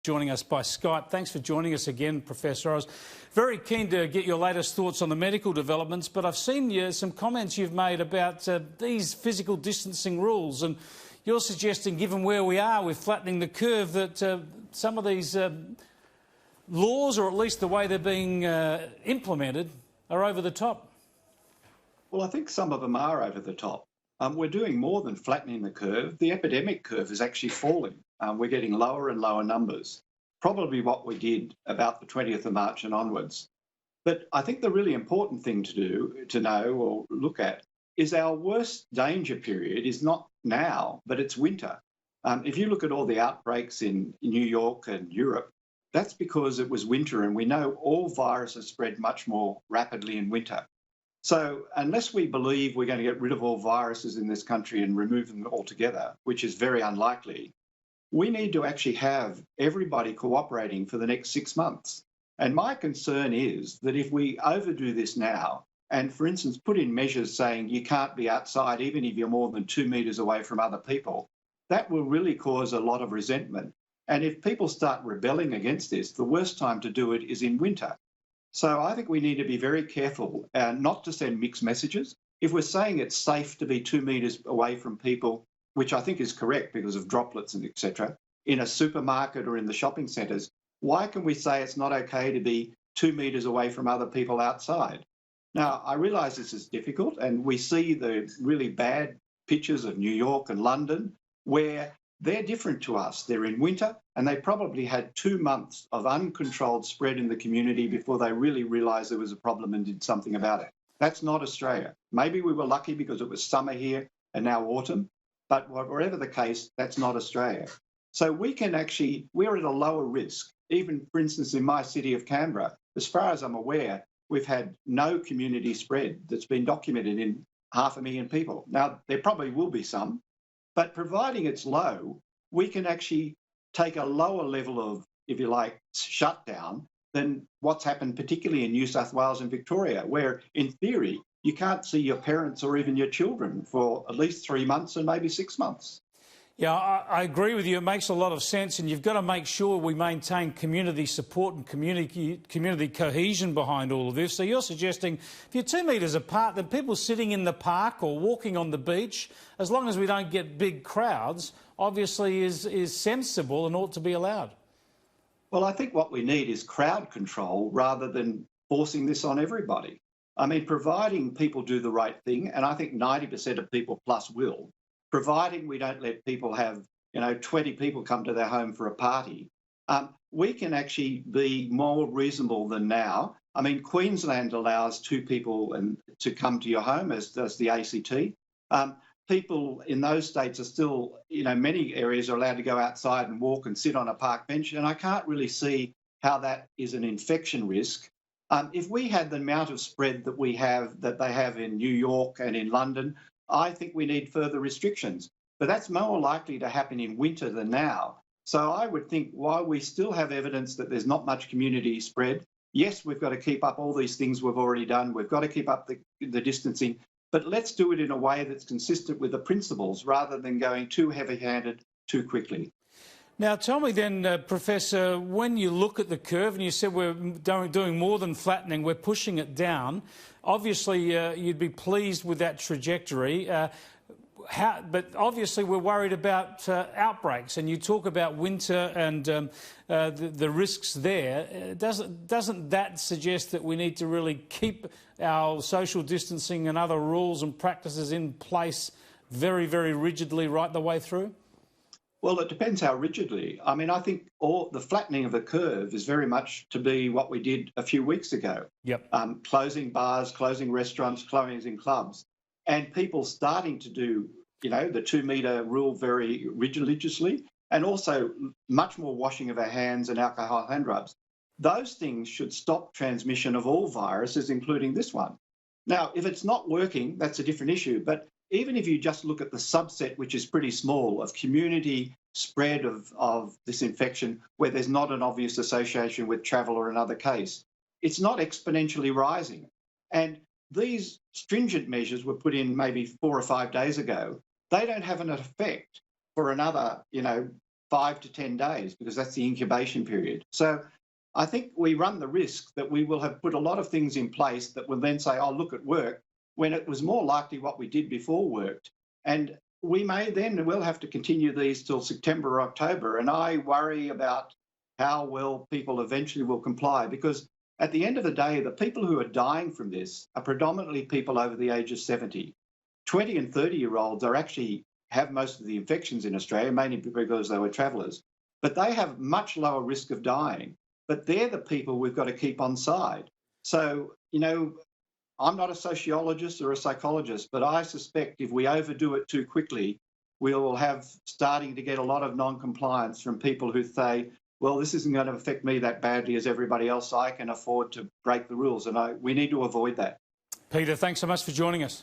joining us by Skype. Thanks for joining us again, Professor. I was very keen to get your latest thoughts on the medical developments, but I've seen some comments you've made about these physical distancing rules, and you're suggesting, given where we are with flattening the curve, that some of these laws, or at least the way they're being implemented, are over the top. Well, I think some of them are over the top. We're doing more than flattening the curve. The epidemic curve is actually falling. We're getting lower and lower numbers, probably what we did about the 20th of March and onwards. But I think the really important thing to know or look at is our worst danger period is not now, but it's winter. If you look at all the outbreaks in New York and Europe, that's because it was winter, and we know all viruses spread much more rapidly in winter. So unless we believe we're going to get rid of all viruses in this country and remove them altogether, which is very unlikely, we need to actually have everybody cooperating for the next 6 months. And my concern is that if we overdo this now, and for instance, put in measures saying you can't be outside even if you're more than 2 metres away from other people, that will really cause a lot of resentment. And if people start rebelling against this, the worst time to do it is in winter. So I think we need to be very careful not to send mixed messages. If we're saying it's safe to be 2 metres away from people, which I think is correct because of droplets and etc., in a supermarket or in the shopping centres, why can we say it's not okay to be 2 metres away from other people outside? Now, I realise this is difficult, and we see the really bad pictures of New York and London where they're different to us. They're in winter, and they probably had 2 months of uncontrolled spread in the community before they really realised there was a problem and did something about it. That's not Australia. Maybe we were lucky because it was summer here and now autumn, but whatever the case, that's not Australia. So we're at a lower risk. Even, for instance, in my city of Canberra, as far as I'm aware, we've had no community spread that's been documented in 500,000 people. Now, there probably will be some, but providing it's low, we can actually take a lower level of, if you like, shutdown than what's happened, particularly in New South Wales and Victoria, where in theory, you can't see your parents or even your children for at least 3 months and maybe 6 months. Yeah, I agree with you. It makes a lot of sense, and you've got to make sure we maintain community support and community cohesion behind all of this. So you're suggesting if you're 2 metres apart, then people sitting in the park or walking on the beach, as long as we don't get big crowds, obviously is sensible and ought to be allowed. Well, I think what we need is crowd control rather than forcing this on everybody. I mean, providing people do the right thing, and I think 90% of people plus will, providing we don't let people have, 20 people come to their home for a party, we can actually be more reasonable than now. I mean, Queensland allows 2 people to come to your home, as does the ACT. People in those states are still, many areas are allowed to go outside and walk and sit on a park bench, and I can't really see how that is an infection risk. If we had the amount of spread that they have in New York and in London, I think we need further restrictions. But that's more likely to happen in winter than now. So I would think while we still have evidence that there's not much community spread, yes, we've got to keep up all these things we've already done. We've got to keep up the distancing, but let's do it in a way that's consistent with the principles rather than going too heavy-handed too quickly. Now, tell me then, Professor, when you look at the curve, and you said we're doing more than flattening, we're pushing it down. Obviously, you'd be pleased with that trajectory. But obviously, we're worried about outbreaks, and you talk about winter and the risks there. Doesn't that suggest that we need to really keep our social distancing and other rules and practices in place very, very rigidly right the way through? Well, it depends how rigidly. I mean, I think the flattening of the curve is very much to be what we did a few weeks ago. Yep. Closing bars, closing restaurants, closing clubs, and people starting to do, the 2 metre rule very religiously, and also much more washing of our hands and alcohol hand rubs. Those things should stop transmission of all viruses, including this one. Now, if it's not working, that's a different issue. But even if you just look at the subset, which is pretty small, of community spread of this infection, where there's not an obvious association with travel or another case, it's not exponentially rising. And these stringent measures were put in maybe 4 or 5 days ago. They don't have an effect for another, 5 to 10 days because that's the incubation period. So I think we run the risk that we will have put a lot of things in place that will then say, oh, look, it worked, when it was more likely what we did before worked. And we may then will have to continue these till September or October. And I worry about how well people eventually will comply, because at the end of the day, the people who are dying from this are predominantly people over the age of 70. 20 and 30-year-olds are actually have most of the infections in Australia, mainly because they were travellers, but they have much lower risk of dying. But they're the people we've got to keep on side. So, you know, I'm not a sociologist or a psychologist, but I suspect if we overdo it too quickly, we'll have starting to get a lot of non-compliance from people who say, well, this isn't going to affect me that badly as everybody else. I can afford to break the rules, and we need to avoid that. Peter, thanks so much for joining us.